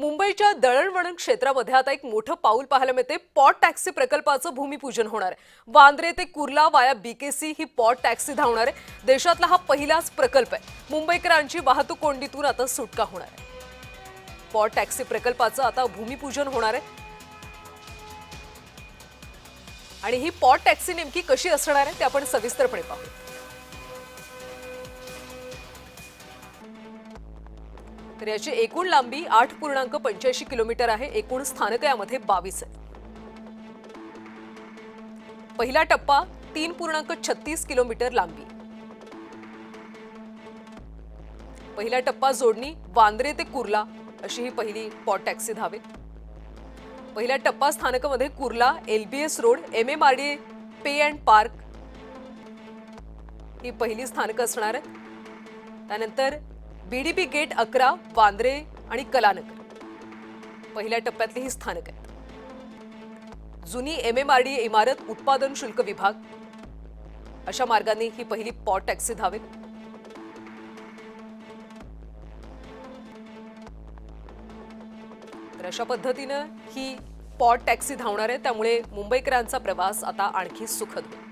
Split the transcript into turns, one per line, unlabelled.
मुंबईच्या दळणवळण क्षेत्रामध्ये आता एक मोठं पाऊल पाहायला मिळते। पॉट टॅक्सी प्रकल्पाचं भूमिपूजन होणार आहे। वांद्रे ते कुर्ला वाया बीकेसी ही पॉट टॅक्सी धावणार आहे। देशातला हा पहिलाच प्रकल्प आहे। मुंबईकरांची वाहतूक कोंडीतून आता सुटका होणार आहे। पॉट टॅक्सी प्रकल्पाचं आता भूमिपूजन होणार आहे आणि ही पॉट टॅक्सी नेमकी कशी असणार आहे ते आपण सविस्तरपणे पाहू। तर याची एकूण लांबी 8.85 किलोमीटर आहे। एकूण स्थानक यामध्ये 22 आहे। पहिला टप्पा 3.36 किलोमीटर लांबी। पहिला टप्पा जोडणी वांद्रे ते कुर्ला अशी ही पहिली पॉट टॅक्सी धावेल। पहिल्या टप्पा स्थानकामध्ये Kurla, LBS road, MMRDA pay and park ही पहिली स्थानक असणार आहे। त्यानंतर बीडीपी गेट 11, वांद्रे आणि कलानगर पहिल्या टप्प्यातली ही स्थानक आहेत। जुनी एमएमआरडीए इमारत, उत्पादन शुल्क विभाग अशा मार्गाने ही पहिली पॉट टॅक्सी धावेल। तर अशा पद्धतीने ही पॉट टॅक्सी धावणार आहे, त्यामुळे मुंबईकरांचा प्रवास आता आणखी सुखद होईल।